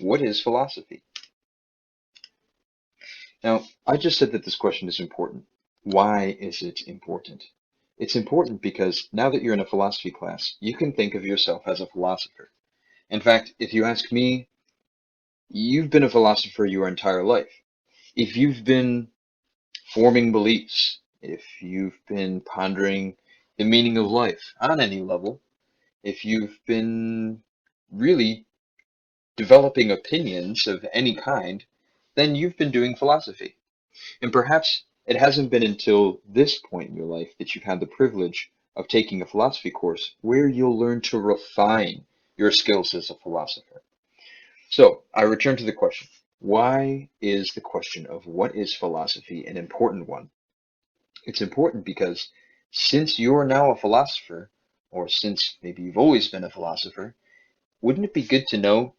What is philosophy? Now, I just said that this question is important. Why is it important? It's important because now that you're in a philosophy class, you can think of yourself as a philosopher. In fact, if you ask me, you've been a philosopher your entire life. If you've been forming beliefs, if you've been pondering the meaning of life on any level, if you've been really developing opinions of any kind, then you've been doing philosophy. And perhaps it hasn't been until this point in your life that you've had the privilege of taking a philosophy course where you'll learn to refine your skills as a philosopher. So I return to the question. Why is the question of what is philosophy an important one? It's important because since you're now a philosopher, or since maybe you've always been a philosopher, wouldn't it be good to know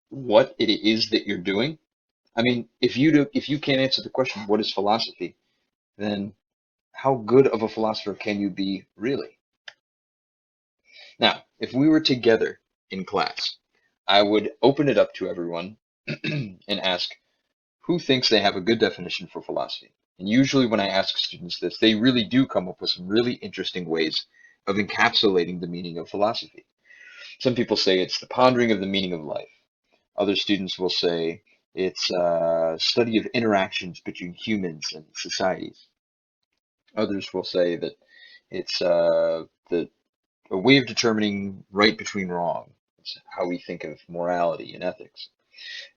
what it is that you're doing? I mean, if you can't answer the question, what is philosophy, then how good of a philosopher can you be really? Now, if we were together in class, I would open it up to everyone and ask, who thinks they have a good definition for philosophy? And usually when I ask students this, they really do come up with some really interesting ways of encapsulating the meaning of philosophy. Some people say it's the pondering of the meaning of life. Other students will say it's a study of interactions between humans and societies. Others will say that it's a way of determining right between wrong. It's how we think of morality and ethics.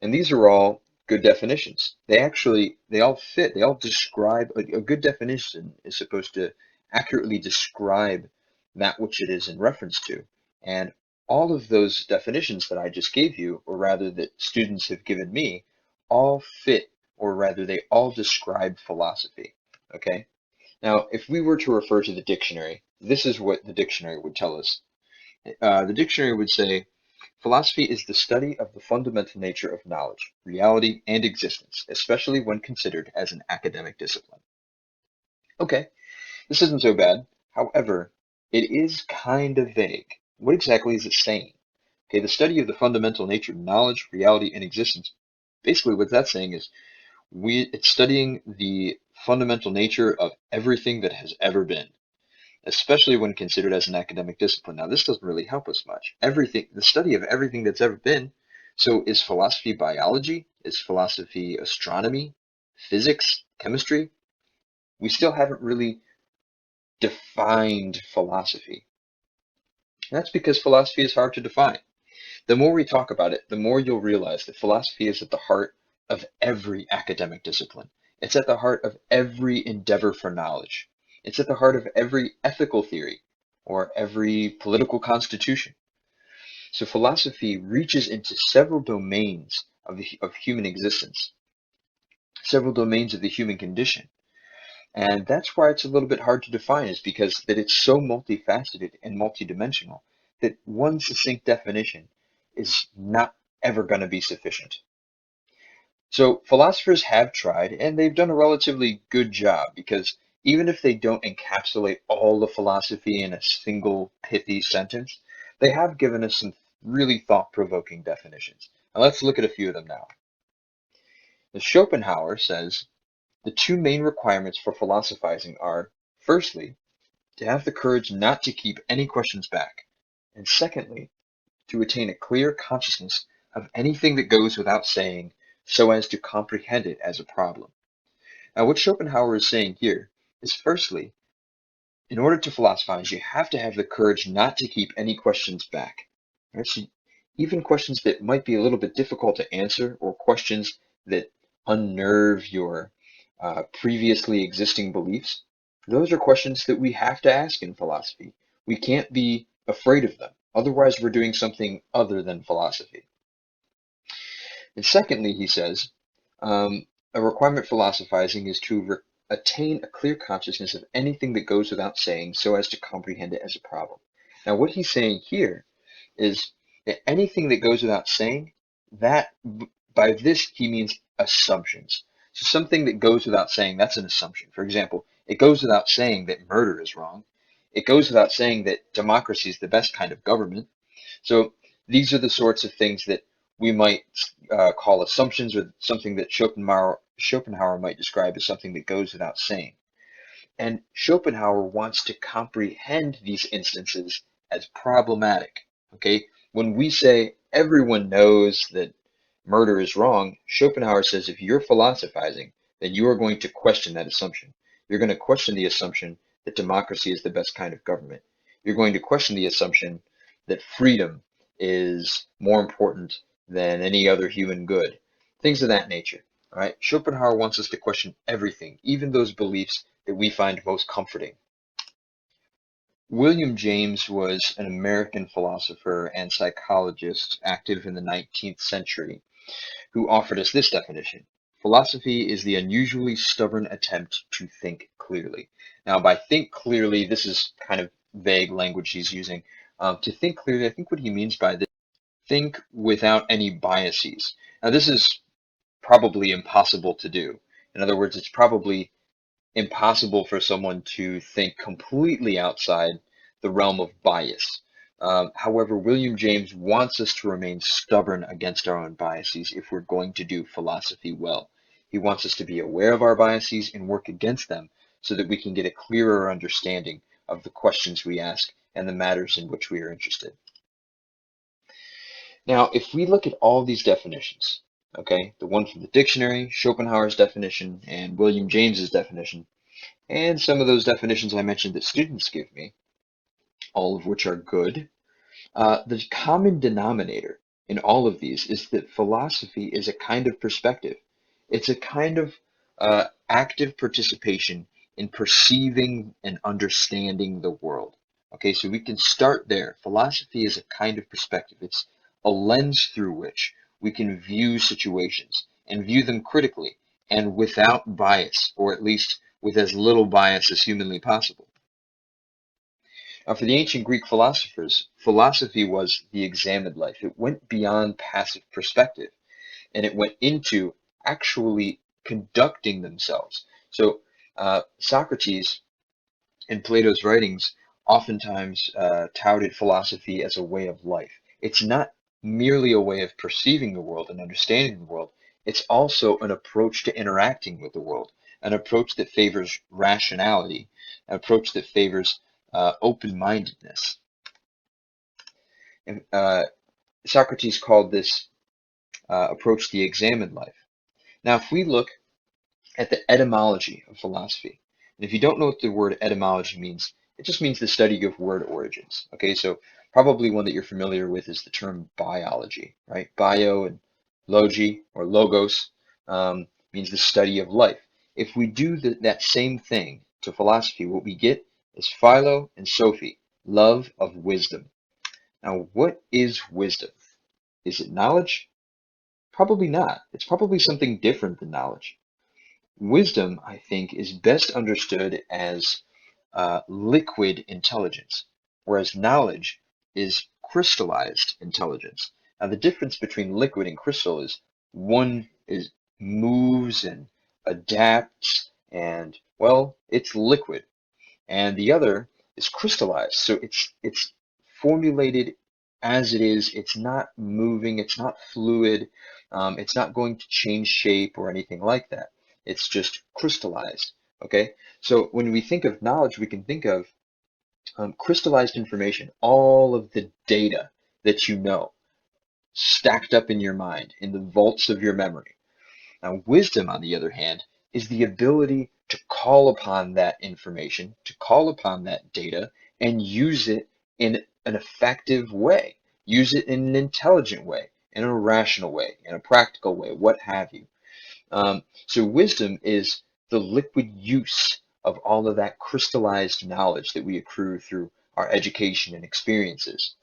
And these are all good definitions. They all fit. They all describe, a good definition is supposed to accurately describe that which it is in reference to. And all of those definitions that I just gave you, or rather that students have given me, all fit, or rather they all describe philosophy. Okay? Now, if we were to refer to the dictionary, this is what the dictionary would tell us. The dictionary would say, philosophy is the study of the fundamental nature of knowledge, reality, and existence, especially when considered as an academic discipline. Okay, this isn't so bad. However, it is kind of vague. What exactly is it saying? Okay, the study of the fundamental nature of knowledge, reality, and existence. Basically, what that's saying is it's studying the fundamental nature of everything that has ever been, especially when considered as an academic discipline. Now, this doesn't really help us much. Everything, the study of everything that's ever been. So is philosophy biology? Is philosophy astronomy, physics, chemistry? We still haven't really defined philosophy. And that's because philosophy is hard to define. The more we talk about it, the more you'll realize that philosophy is at the heart of every academic discipline. It's at the heart of every endeavor for knowledge. It's at the heart of every ethical theory or every political constitution. So philosophy reaches into several domains of human existence, several domains of the human condition. And that's why it's a little bit hard to define, is because that it's so multifaceted and multidimensional that one succinct definition is not ever going to be sufficient. So philosophers have tried, and they've done a relatively good job, because even if they don't encapsulate all the philosophy in a single pithy sentence, they have given us some really thought-provoking definitions. Now let's look at a few of them now. Schopenhauer says, the two main requirements for philosophizing are, firstly, to have the courage not to keep any questions back, and secondly, to attain a clear consciousness of anything that goes without saying so as to comprehend it as a problem. Now, what Schopenhauer is saying here is, firstly, in order to philosophize, you have to have the courage not to keep any questions back. Right? So even questions that might be a little bit difficult to answer, or questions that unnerve your previously existing beliefs, those are questions that we have to ask in philosophy. We can't be afraid of them. Otherwise, we're doing something other than philosophy. And secondly, he says, a requirement for philosophizing is to attain a clear consciousness of anything that goes without saying so as to comprehend it as a problem. Now, what he's saying here is that anything that goes without saying, that by this he means assumptions. So something that goes without saying, that's an assumption. For example, it goes without saying that murder is wrong. It goes without saying that democracy is the best kind of government. So these are the sorts of things that we might call assumptions, or something that Schopenhauer might describe as something that goes without saying. And Schopenhauer wants to comprehend these instances as problematic. Okay? When we say everyone knows that murder is wrong, Schopenhauer says if you're philosophizing, then you are going to question that assumption. You're going to question the assumption that democracy is the best kind of government. You're going to question the assumption that freedom is more important than any other human good. Things of that nature. All right? Schopenhauer wants us to question everything, even those beliefs that we find most comforting. William James was an American philosopher and psychologist active in the 19th century who offered us this definition. Philosophy is the unusually stubborn attempt to think clearly. Now, by think clearly, this is kind of vague language he's using. To think clearly, I think what he means by this, think without any biases. Now, this is probably impossible to do. In other words, it's probably impossible for someone to think completely outside the realm of bias. However, William James wants us to remain stubborn against our own biases if we're going to do philosophy well. He wants us to be aware of our biases and work against them so that we can get a clearer understanding of the questions we ask and the matters in which we are interested. Now, if we look at all these definitions, okay, the one from the dictionary, Schopenhauer's definition, and William James's definition, and some of those definitions I mentioned that students give me, all of which are good, the common denominator in all of these is that philosophy is a kind of perspective. It's a kind of active participation in perceiving and understanding the world. Okay, so we can start there. Philosophy is a kind of perspective. It's a lens through which we can view situations and view them critically and without bias, or at least with as little bias as humanly possible. Now, for the ancient Greek philosophers, philosophy was the examined life. It went beyond passive perspective, and it went into actually conducting themselves. So Socrates, in Plato's writings, oftentimes touted philosophy as a way of life. It's not merely a way of perceiving the world and understanding the world. It's also an approach to interacting with the world, an approach that favors rationality, an approach that favors open-mindedness. And Socrates called this approach the examined life. Now, if we look at the etymology of philosophy, and if you don't know what the word etymology means, it just means the study of word origins. Okay, so probably one that you're familiar with is the term biology, right? Bio and logi, or logos, means the study of life. If we do that same thing to philosophy, what we get is philo and Sophie, love of wisdom. Now, what is wisdom? Is it knowledge? Probably not. It's probably something different than knowledge. Wisdom, I think, is best understood as liquid intelligence, whereas knowledge is crystallized intelligence. Now, the difference between liquid and crystal is one is moves and adapts, and well, it's liquid, and the other is crystallized. So it's formulated as it is. It's not moving. It's not fluid. It's not going to change shape or anything like that. It's just crystallized. Okay. So when we think of knowledge, we can think of crystallized information, all of the data that you know, stacked up in your mind, in the vaults of your memory. Now, wisdom, on the other hand, is the ability to call upon that information, to call upon that data, and use it in an effective way, use it in an intelligent way, in a rational way, in a practical way, what have you. So wisdom is the liquid use of all of that crystallized knowledge that we accrue through our education and experiences.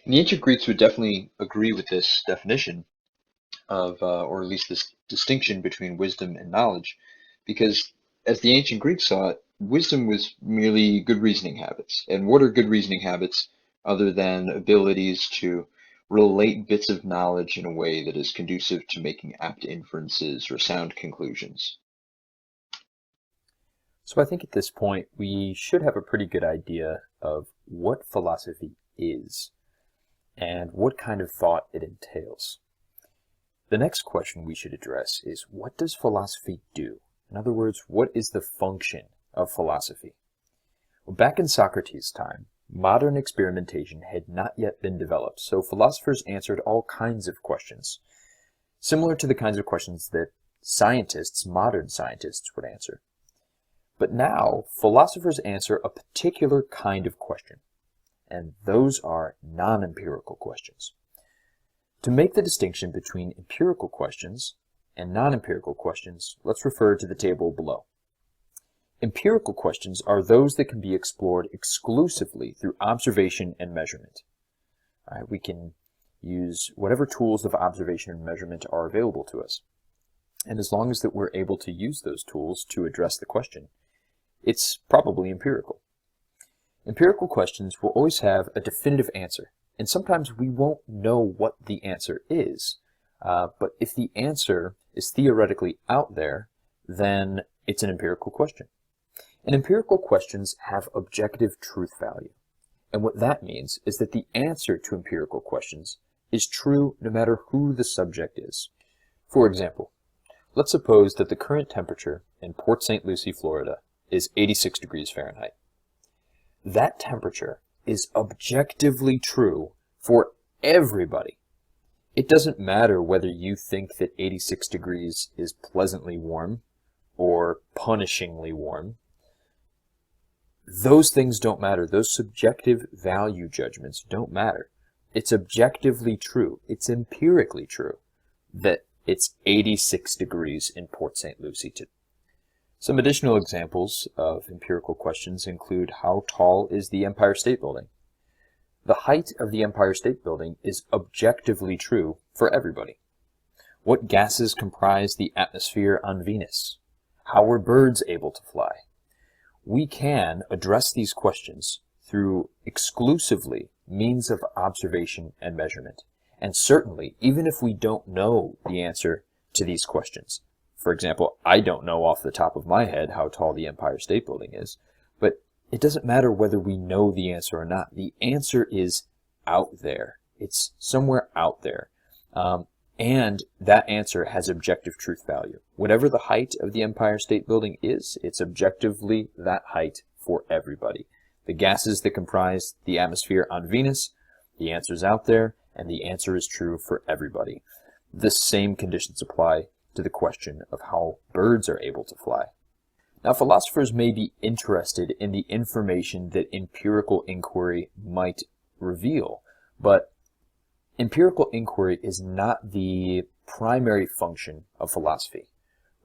And the ancient Greeks would definitely agree with this definition of, or at least this distinction between wisdom and knowledge, because as the ancient Greeks saw it, wisdom was merely good reasoning habits. And what are good reasoning habits other than abilities to relate bits of knowledge in a way that is conducive to making apt inferences or sound conclusions? So I think at this point we should have a pretty good idea of what philosophy is. and what kind of thought it entails. The next question we should address is, what does philosophy do? In other words, what is the function of philosophy? Well, back in Socrates' time, modern experimentation had not yet been developed, so philosophers answered all kinds of questions, similar to the kinds of questions that scientists, modern scientists, would answer. But now, philosophers answer a particular kind of question, and those are non-empirical questions. To make the distinction between empirical questions and non-empirical questions, let's refer to the table below. Empirical questions are those that can be explored exclusively through observation and measurement. We can use whatever tools of observation and measurement are available to us. And as long as that we're able to use those tools to address the question, it's probably empirical. Empirical questions will always have a definitive answer, and sometimes we won't know what the answer is. But if the answer is theoretically out there, then it's an empirical question. And empirical questions have objective truth value. And what that means is that the answer to empirical questions is true no matter who the subject is. For example, let's suppose that the current temperature in Port St. Lucie, Florida is 86 degrees Fahrenheit. That temperature is objectively true for everybody. It doesn't matter whether you think that 86 degrees is pleasantly warm or punishingly warm. Those things don't matter. Those subjective value judgments don't matter. It's objectively true. It's empirically true that it's 86 degrees in Port St. Lucie today. Some additional examples of empirical questions include, how tall is the Empire State Building? The height of the Empire State Building is objectively true for everybody. What gases comprise the atmosphere on Venus? How were birds able to fly? We can address these questions through exclusively means of observation and measurement. And certainly, even if we don't know the answer to these questions, for example, I don't know off the top of my head how tall the Empire State Building is, but it doesn't matter whether we know the answer or not. The answer is out there. It's somewhere out there. And that answer has objective truth value. Whatever the height of the Empire State Building is, it's objectively that height for everybody. The gases that comprise the atmosphere on Venus, the answer's out there, and the answer is true for everybody. The same conditions apply to the question of how birds are able to fly. Now, philosophers may be interested in the information that empirical inquiry might reveal, but empirical inquiry is not the primary function of philosophy.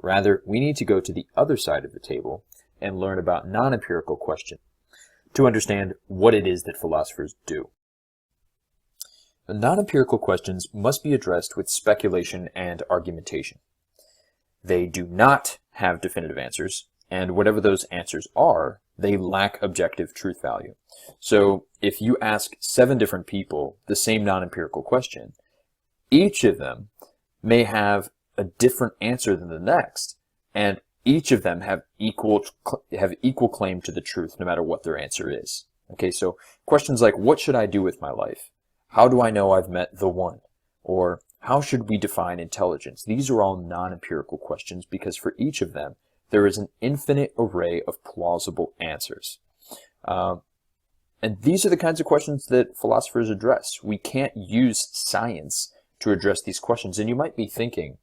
Rather, we need to go to the other side of the table and learn about non-empirical questions to understand what it is that philosophers do. The non-empirical questions must be addressed with speculation and argumentation. They do not have definitive answers, and whatever those answers are, they lack objective truth value. So if you ask 7 different people the same non-empirical question, each of them may have a different answer than the next, and each of them have equal claim to the truth no matter what their answer is. Okay, so questions like, what should I do with my life? How do I know I've met the one? Or how should we define intelligence? These are all non-empirical questions because for each of them, there is an infinite array of plausible answers. And these are the kinds of questions that philosophers address. We can't use science to address these questions. And you might be thinking,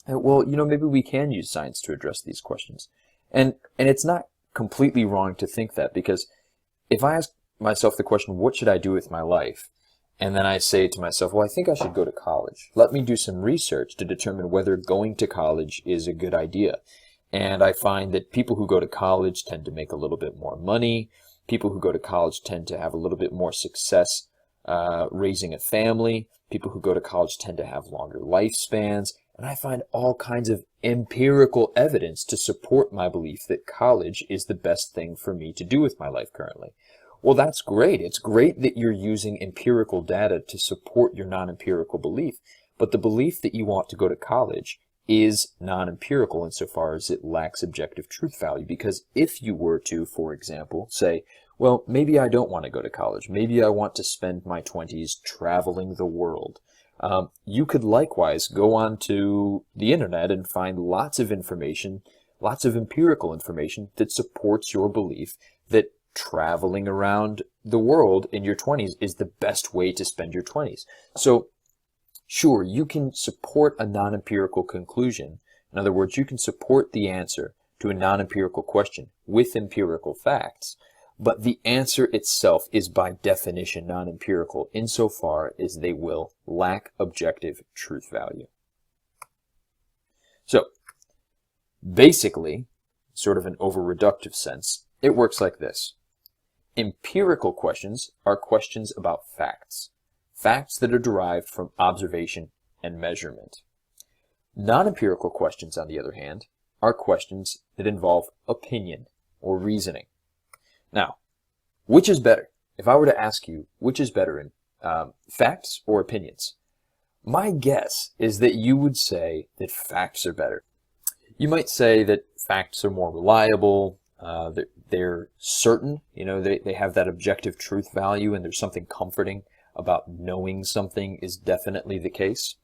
well, maybe we can use science to address these questions. And it's not completely wrong to think that, because if I ask myself the question, what should I do with my life? And then I say to myself, well, I think I should go to college. Let me do some research to determine whether going to college is a good idea. And I find that people who go to college tend to make a little bit more money. People who go to college tend to have a little bit more success raising a family. People who go to college tend to have longer lifespans. And I find all kinds of empirical evidence to support my belief that college is the best thing for me to do with my life currently. Well, that's great. It's great that you're using empirical data to support your non-empirical belief. But the belief that you want to go to college is non-empirical insofar as it lacks objective truth value. Because if you were to, for example, say, Well, maybe I don't want to go to college. Maybe I want to spend my 20s traveling the world. You could likewise go onto the internet and find lots of information, lots of empirical information that supports your belief that traveling around the world in your 20s is the best way to spend your 20s. So, sure, you can support a non-empirical conclusion. In other words, you can support the answer to a non-empirical question with empirical facts, but the answer itself is by definition non-empirical insofar as they will lack objective truth value. So, basically, sort of an over-reductive sense, it works like this. Empirical questions are questions about facts, facts that are derived from observation and measurement. Non-empirical questions, on the other hand, are questions that involve opinion or reasoning. Now, which is better? If I were to ask you, which is better in facts or opinions? My guess is that you would say that facts are better. You might say that facts are more reliable, they're certain, they have that objective truth value, and there's something comforting about knowing something is definitely the case.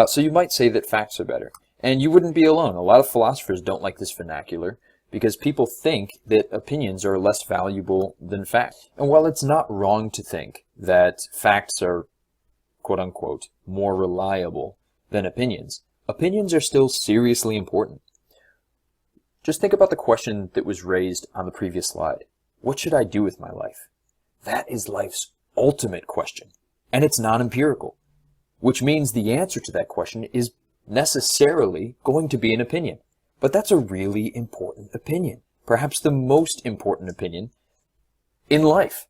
So you might say that facts are better. And you wouldn't be alone. A lot of philosophers don't like this vernacular because people think that opinions are less valuable than facts. And while it's not wrong to think that facts are, quote unquote, more reliable than opinions, opinions are still seriously important. Just think about the question that was raised on the previous slide. What should I do with my life? That is life's ultimate question, and it's non-empirical, which means the answer to that question is necessarily going to be an opinion. But that's a really important opinion, perhaps the most important opinion in life.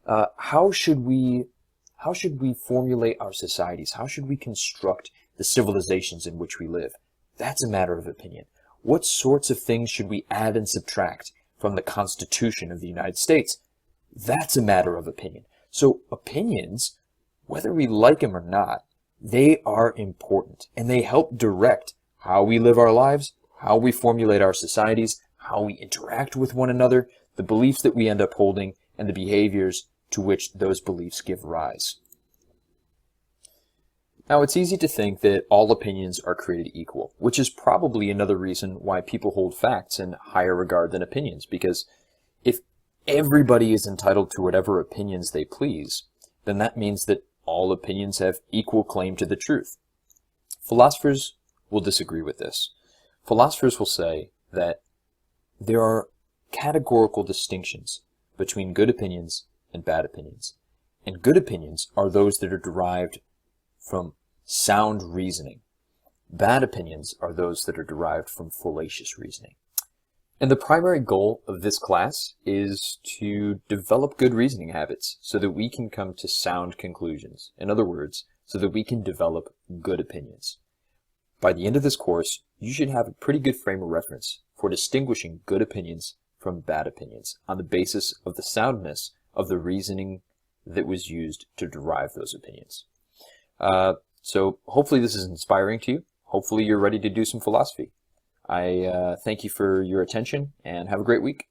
How should we formulate our societies? How should we construct the civilizations in which we live? That's a matter of opinion. What sorts of things should we add and subtract from the Constitution of the United States? That's a matter of opinion. So opinions, whether we like them or not, they are important, and they help direct how we live our lives, how we formulate our societies, how we interact with one another, the beliefs that we end up holding, and the behaviors to which those beliefs give rise. Now, it's easy to think that all opinions are created equal, which is probably another reason why people hold facts in higher regard than opinions, because if everybody is entitled to whatever opinions they please, then that means that all opinions have equal claim to the truth. Philosophers will disagree with this. Philosophers will say that there are categorical distinctions between good opinions and bad opinions. And good opinions are those that are derived from sound reasoning. Bad opinions are those that are derived from fallacious reasoning. And the primary goal of this class is to develop good reasoning habits so that we can come to sound conclusions. In other words, so that we can develop good opinions. By the end of this course, you should have a pretty good frame of reference for distinguishing good opinions from bad opinions on the basis of the soundness of the reasoning that was used to derive those opinions. So hopefully this is inspiring to you. Hopefully you're ready to do some philosophy. I thank you for your attention and have a great week.